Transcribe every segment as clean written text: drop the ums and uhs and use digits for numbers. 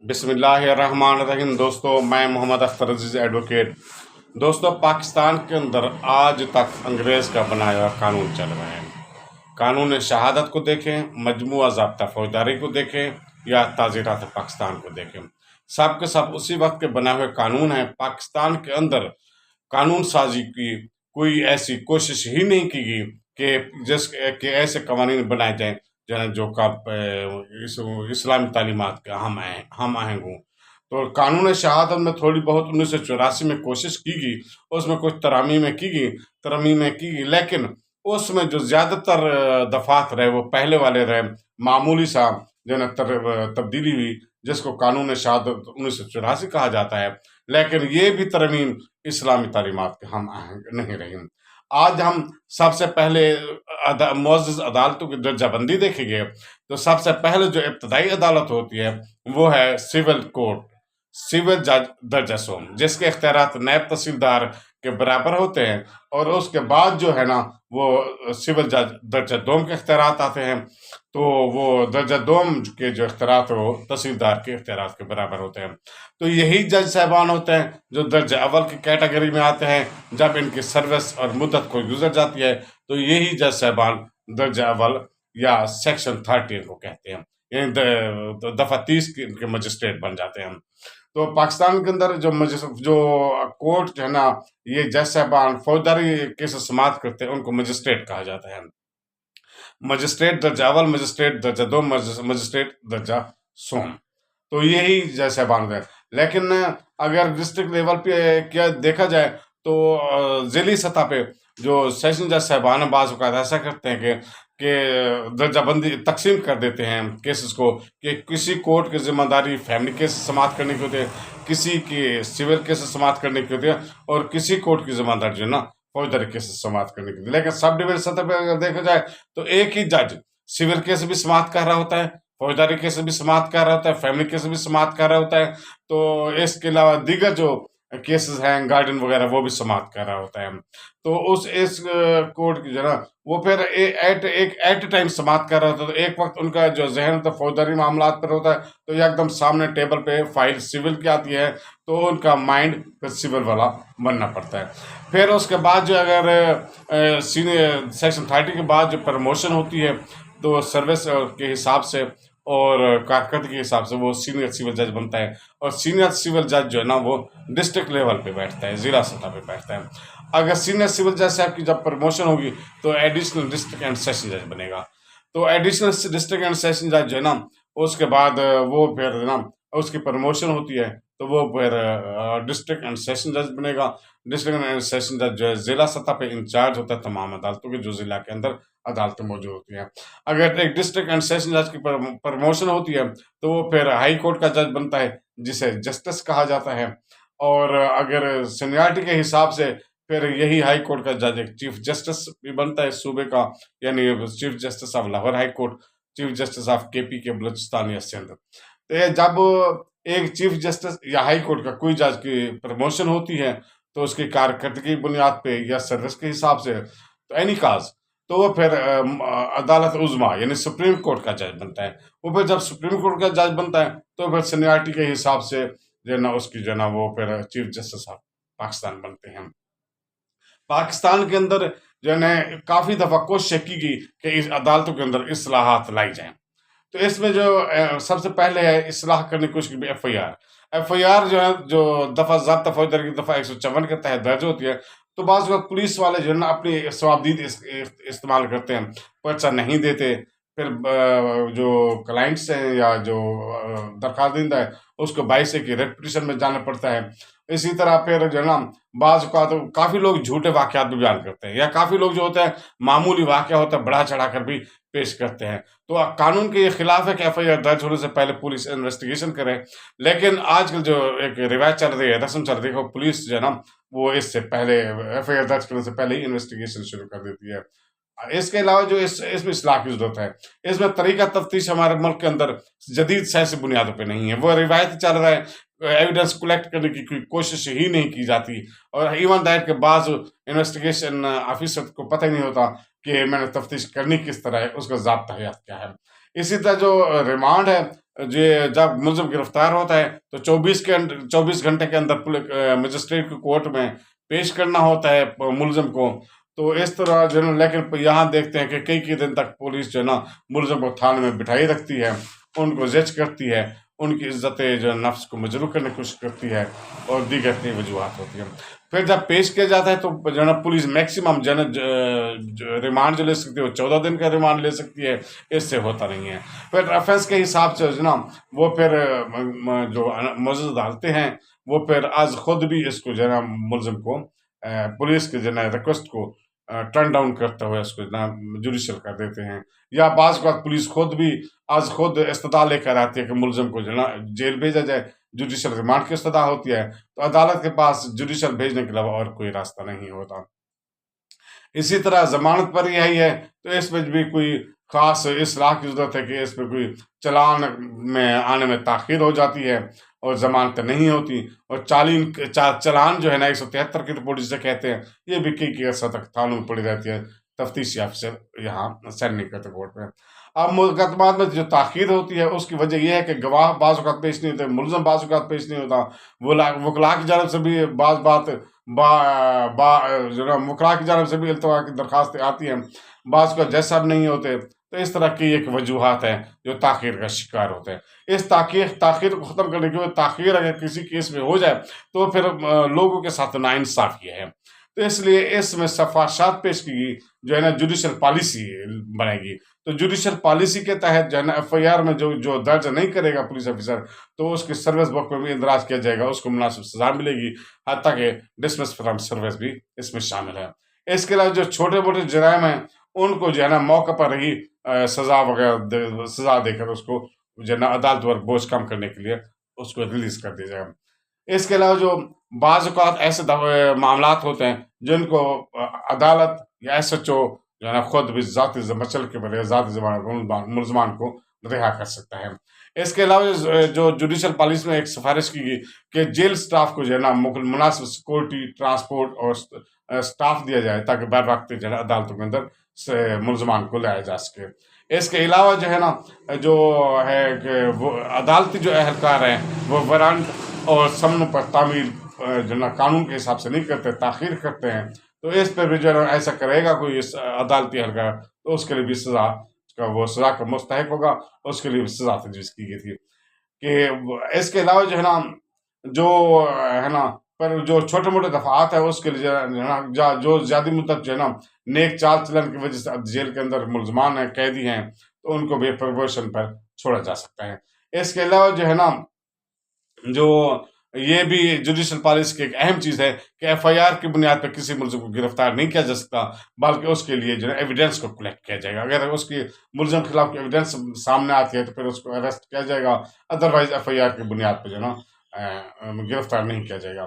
بسم اللہ الرحمن الرحیم۔ دوستو، میں محمد اختر عزیز ایڈوکیٹ۔ دوستو، پاکستان کے اندر آج تک انگریز کا بنایا ہوا قانون چل رہا ہے۔ قانون شہادت کو دیکھیں، مجموعہ ضابطہ فوجداری کو دیکھیں یا تعزیرات پاکستان کو دیکھیں، سب کے سب اسی وقت کے بنا ہوئے قانون ہیں۔ پاکستان کے اندر قانون سازی کی کوئی ایسی کوشش ہی نہیں کی گئی کہ ایسے قوانین بنائے جائیں جو اسلامی تعلیمات کے ہم آہنگ ہوں۔ تو قانون شہادت میں تھوڑی بہت 1984 میں کوشش کی گئی، اس میں کچھ ترامیم کی گئی، لیکن اس میں جو زیادہ تر دفعات رہے وہ پہلے والے رہے، معمولی سا تبدیلی ہوئی جس کو قانون شہادت 1984 کہا جاتا ہے، لیکن یہ بھی ترمیم اسلامی تعلیمات کے ہم آہنگ نہیں رہی۔ آج ہم سب سے پہلے معزز عدالتوں کی درجہ بندی دیکھیں گے تو سب سے پہلے جو ابتدائی عدالت ہوتی ہے وہ ہے سول کورٹ، سول جج درجہ سوم، جس کے اختیارات نائب تحصیلدار کے برابر ہوتے ہیں، اور اس کے بعد جو ہے نا وہ سول جج درجہ دوم کے اختیارات آتے ہیں۔ تو وہ درجہ دوم کے جو اختیارات وہ تحصیلدار کے اختیارات کے برابر ہوتے ہیں۔ تو یہی جج صاحبان ہوتے ہیں جو درجہ اول کی کیٹیگری میں آتے ہیں۔ جب ان کی سروس اور مدت کوئی گزر جاتی ہے تو یہی جج صاحبان درجہ اول یا سیکشن 30 کو کہتے ہیں، یعنی دفعہ 30 کے مجسٹریٹ بن جاتے ہیں۔ تو پاکستان کے اندر جو کورٹ جو ہے نا، یہ جج صاحبان فوجداری کیسز سماعت کرتے ہیں، ان کو مجسٹریٹ کہا جاتا ہے۔ مجسٹریٹ درجہ اول، مجسٹریٹ درجہ دو، مجسٹریٹ درجہ سوم، تو یہی جج صاحبان ہے۔ لیکن اگر ڈسٹرکٹ لیول پہ کیا دیکھا جائے تو ضلعی سطح پہ جو سیشن جج صاحبان بعض اوقات ایسا کرتے ہیں کہ درجہ بندی تقسیم کر دیتے ہیں کیسز کو، کہ کسی کورٹ کی ذمہ داری فیملی کیس سماعت کرنے کی ہوتی ہے، کسی کی سول کیسز سماعت کرنے کی ہوتی ہے، اور کسی کورٹ کی ذمہ داری جو ہے نا فوجداری کیسز سماعت کرنے کی ہوتی ہے۔ لیکن سب ڈویژن سطح پہ اگر دیکھا جائے تو ایک ہی جج سول کیس بھی سماعت کر رہا ہوتا ہے، فوجداری کیس بھی سماعت کر رہا ہوتا ہے، فیملی کیس بھی سماعت کر رہا ہوتا ہے، تو اس کے علاوہ دیگر جو کیسز ہیں گارڈین وغیرہ وہ بھی سماعت کر رہا ہوتا ہے۔ تو اس کورٹ کی جو ہے نا وہ پھر ایٹ ٹائم سماعت کر رہا ہوتا ہے، تو ایک وقت ان کا جو ذہن ہوتا ہے فوجداری معاملات پر ہوتا ہے، تو ایک دم سامنے ٹیبل پہ فائل سول کی آتی ہے، تو ان کا مائنڈ پھر سول والا بننا پڑتا ہے۔ پھر اس کے بعد جو اگر سینئر سیکشن 30 کے بعد جو پروموشن ہوتی ہے تو سروس کے حساب سے اور کارکردگی کے حساب سے وہ سینئر سول جج بنتا ہے، اور سینئر سول جج جو ہے نا وہ ڈسٹرکٹ لیول پہ بیٹھتا ہے، ضلع سطح پہ بیٹھتا ہے۔ اگر سینئر سول جج صاحب کی جب پروموشن ہوگی تو ایڈیشنل ڈسٹرکٹ اینڈ سیشن جج بنے گا۔ تو ایڈیشنل ڈسٹرکٹ اینڈ سیشن جج جو ہے نا اس کے بعد وہ پھر نا اس کی پروموشن ہوتی ہے تو وہ پھر ڈسٹرکٹ اینڈ سیشن جج بنے گا۔ ڈسٹرکٹ اینڈ سیشن جج جو ہے ضلع سطح پہ انچارج ہوتا ہے تمام عدالتوں کے جو ضلع کے اندر عدالتیں موجود ہوتی ہیں۔ اگر ایک ڈسٹرکٹ اینڈ سیشن جج کی پروموشن ہوتی ہے تو وہ پھر ہائی کورٹ کا جج بنتا ہے جسے جسٹس کہا جاتا ہے، اور اگر سینیارٹی کے حساب سے پھر یہی ہائی کورٹ کا جج ایک چیف جسٹس بھی بنتا ہے صوبے کا، یعنی chief justice of Lahore high court, chief justice of KP کے بلوچستان یا سندھ۔ تو یہ جب ایک چیف جسٹس یا ہائی کورٹ کا کوئی جج کی پروموشن ہوتی ہے تو اس کی کارکردگی کی بنیاد پہ یا سروس کے حساب سے تو اینی کاز تو وہ پھر عدالت عظمیٰ یعنی سپریم کورٹ کا جج بنتا ہے۔ وہ پھر جب سپریم کورٹ کا جج بنتا ہے تو پھر سینیارٹی کے حساب سے جو ہے نا اس کی جو ہے نا وہ پھر چیف جسٹس آف پاکستان بنتے ہیں۔ پاکستان کے اندر جو ہے نا کافی دفعہ کوشش کی گئی کہ اس عدالتوں کے اندر اصلاحات لائی جائیں۔ تو اس میں جو سب سے پہلے ہے اصلاح کرنے کی کوشش کی FIR جو ہے جو دفعہ ضابطہ فوجداری کی دفعہ 154 کے تحت درج ہوتی ہے، تو بعض وقت پولیس والے جو ہے نا اپنی ثوابدید استعمال کرتے ہیں، پرچہ نہیں دیتے، پھر جو کلائنٹس ہیں یا جو درخواست دہندہ ہے اس کو 22A کی ریٹ پٹیشن میں جانا پڑتا ہے۔ اسی طرح پھر جو ہے نا بعض اوقات کافی لوگ جھوٹے واقعات بھی بیان کرتے ہیں، یا کافی لوگ جو ہوتے ہیں معمولی واقعہ ہوتا ہے بڑھا چڑھا کر بھی پیش کرتے ہیں۔ تو قانون کے خلاف ہے کہ FIR درج ہونے سے پہلے پولیس انویسٹیگیشن کرے، لیکن آج کل جو ایک روایت چل رہی ہے، رسم چل رہی ہے، وہ پولیس جو ہے نا وہ اس سے پہلے FIR درج کرنے سے پہلے ہی انویسٹیگیشن شروع کر دیتی ہے۔ اس کے علاوہ جو اس میں اصلاح کی ضرورت ہے، اس میں طریقہ تفتیش ہمارے ملک کے اندر جدید سائنسی بنیادوں پہ نہیں ہے، وہ روایت چل رہا ہے، ایویڈنس کلیکٹ کرنے کی کوئی کوشش ہی نہیں کی جاتی، اور ایون دیٹ کے بعض انویسٹیگیشن آفیسر کو پتہ ہی نہیں ہوتا کہ میں نے تفتیش کرنی کس طرح ہے، اس کا ضابطہ حیات کیا ہے۔ اسی طرح جو ریمانڈ ہے جب ملزم گرفتار ہوتا ہے تو 24 گھنٹے کے اندر مجسٹریٹ کی کورٹ میں پیش کرنا ہوتا ہے ملزم کو. تو اس طرح جو ہے نا، لیکن یہاں دیکھتے ہیں کہ کئی کئی دن تک پولیس جو ہے نا ملزم کو تھانے میں بٹھائی رکھتی ہے، ان کو زج کرتی ہے، ان کی عزت جو ہے نفس کو مجروح کرنے کی کوشش کرتی ہے، اور دیگر کئی وجوہات ہوتی ہیں. پھر جب پیش کیا جاتا ہے تو جو ہے نا پولیس میکسیمم جو ہے نا ریمانڈ جو لے سکتی ہے وہ 14 دن کا ریمانڈ لے سکتی ہے، اس سے ہوتا نہیں ہے. پھر افینس کے حساب سے جو ہے نا وہ پھر جو معزز عدالتیں ہیں وہ پھر از خود بھی اس کو جو ہے نا ملزم کو پولیس کے جو ہے نا ریکویسٹ کو ٹرن ڈاؤن کرتے ہوئے اس کو جو ہے نا جوڈیشل کر دیتے ہیں. یا بعض اوقات پولیس خود بھی از خود استدعا لے کر آتی ہے کہ ملزم کو جو ہے نا جیل بھیجا جائے، جوڈیشل ریمانڈ کی استدعا ہوتی ہے، تو عدالت کے پاس جوڈیشل بھیجنے کے علاوہ اور کوئی راستہ نہیں ہوتا. اسی طرح ضمانت پر یہی ہے، تو اس میں بھی کوئی خاص اصلاح کی ضرورت ہے کہ اس میں کوئی چلان میں آنے میں تاخیر ہو جاتی ہے اور ضمانتیں نہیں ہوتی، اور چلان جو ہے نا 173 کی رپورٹ جسے کہتے ہیں، یہ بھی کئی عرصہ تک تھانوں میں پڑی رہتی ہے، تفتیشی افسر یہاں سائن نہیں کرتے کورٹ میں. اب مقدمات میں جو تاخیر ہوتی ہے اس کی وجہ یہ ہے کہ گواہ بعض اوقات پیش نہیں ہوتے، ملزم بعض اوقات پیش نہیں ہوتا، وکلاء کی جانب سے بھی بعض بات جو ہے نا وکلاء کی جانب سے بھی التوا کی درخواستیں آتی ہیں، بعض کو جج صاحب نہیں ہوتے. تو اس طرح کی ایک وجوہات ہیں جو تاخیر کا شکار ہوتے ہیں. اس تاخیر کو ختم کرنے کے لیے تاخیر اگر کسی کیس میں ہو جائے تو پھر لوگوں کے ساتھ ناانصافی ہے. تو اس لیے اس میں سفارشات پیش کی گئی جو ہے نا جوڈیشل پالیسی بنے گی. تو جوڈیشل پالیسی کے تحت جو ہے نا ایف آئی آر میں جو درج نہیں کرے گا پولیس آفیسر تو اس کے سروس بک میں بھی اندراج کیا جائے گا، اس کو مناسب سزا ملے گی، حتیٰ کہ ڈسمس فرام سروس بھی اس میں شامل ہے. اس کے علاوہ جو چھوٹے موٹے جرائم ہیں ان کو جو ہے نا موقع پر ہی سزا وغیرہ سزا دے کر اس کو جو ہے نا عدالت پر بوجھ کم کرنے کے لیے اس کو ریلیز کر دیا جائے گا. اس کے علاوہ جو بعض اوقات ایسے معاملات ہوتے ہیں جن کو عدالت یا ایس ایچ او جو ہے نا خود بھی ذاتی مچل کے بغیر ذاتی ملزمان کو رہا کر سکتا ہے. اس کے علاوہ جو جوڈیشل پالیسی میں ایک سفارش کی گئی کہ جیل سٹاف کو جو ہے نا مناسب سیکورٹی، ٹرانسپورٹ اور سٹاف دیا جائے تاکہ بر وقت جو ہے نا عدالتوں کے اندر سے ملزمان کو لایا جا سکے. اس کے علاوہ جو ہے نا جو ہے کہ وہ عدالتی جو اہلکار ہیں وہ وارنٹ اور سمن پر تعمیل جو ہے نا قانون کے حساب سے نہیں کرتے، تاخیر کرتے ہیں. تو اس پہ بھی جو ہے نا ایسا کرے گا کوئی عدالتی اہلکار تو اس کے لیے بھی سزا کا مستحق ہوگا، اس کے لیے بھی سزا تجویز کی گئی تھی. کہ اس کے علاوہ جو ہے نا جو ہے نا پر جو چھوٹے موٹے دفعات ہیں اس کے لیے جو ہے نا جو زیادہ مدت جو ہے نا نیک چال چلن کی وجہ سے جیل کے اندر ملزمان ہیں، قیدی ہیں، تو ان کو بھی پروبیشن پر چھوڑا جا سکتا ہے. اس کے علاوہ جو ہے نا جو یہ بھی جوڈیشل پالیسی کی ایک اہم چیز ہے کہ ایف آئی آر کی بنیاد پہ کسی ملزم کو گرفتار نہیں کیا جا سکتا، بلکہ اس کے لیے جو ہے ایویڈنس کو کلیکٹ کیا جائے گا. اگر اس کی ملزم کے خلاف ایویڈنس سامنے آتی ہے تو پھر اس کو اریسٹ کیا جائے گا، ادروائز ایف آئی آر کی بنیاد پہ جو ہے نا گرفتار نہیں کیا جائے گا،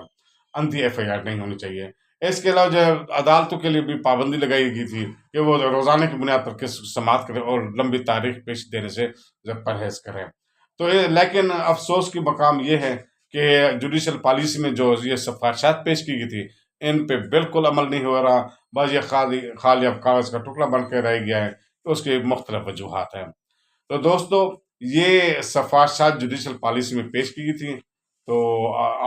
انتھی ایف آئی آر نہیں ہونی چاہیے. اس کے علاوہ جو ہے عدالتوں کے لیے بھی پابندی لگائی گئی تھی کہ وہ روزانہ کی بنیاد پر کس سماعت کریں اور لمبی تاریخ پیش دینے سے پرہیز کریں. تو لیکن افسوس کی مقام یہ ہے کہ جوڈیشل پالیسی میں جو یہ سفارشات پیش کی گئی تھی ان پہ بالکل عمل نہیں ہو رہا، بس یہ خالی اب کاغذ کا ٹکڑا بن کے رہ گیا ہے. تو اس کی مختلف وجوہات ہیں. تو دوستو یہ سفارشات جوڈیشل پالیسی میں پیش کی گئی تھی. تو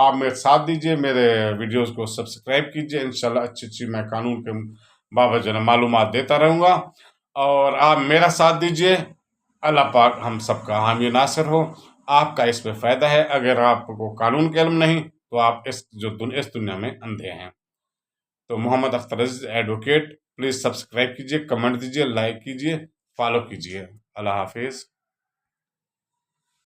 آپ میرے ساتھ دیجئے، میرے ویڈیوز کو سبسکرائب کیجئے، انشاءاللہ اچھی میں قانون کے بابت جو ہے معلومات دیتا رہوں گا، اور آپ میرا ساتھ دیجئے. اللہ پاک ہم سب کا حامی ناصر ہو. آپ کا اس پہ فائدہ ہے. اگر آپ کو قانون کا علم نہیں تو آپ اس دنیا میں اندھے ہیں. تو محمد اختر عزیز ایڈوکیٹ، پلیز سبسکرائب کیجئے، کمنٹ دیجئے، لائک کیجئے، فالو کیجئے. اللہ حافظ.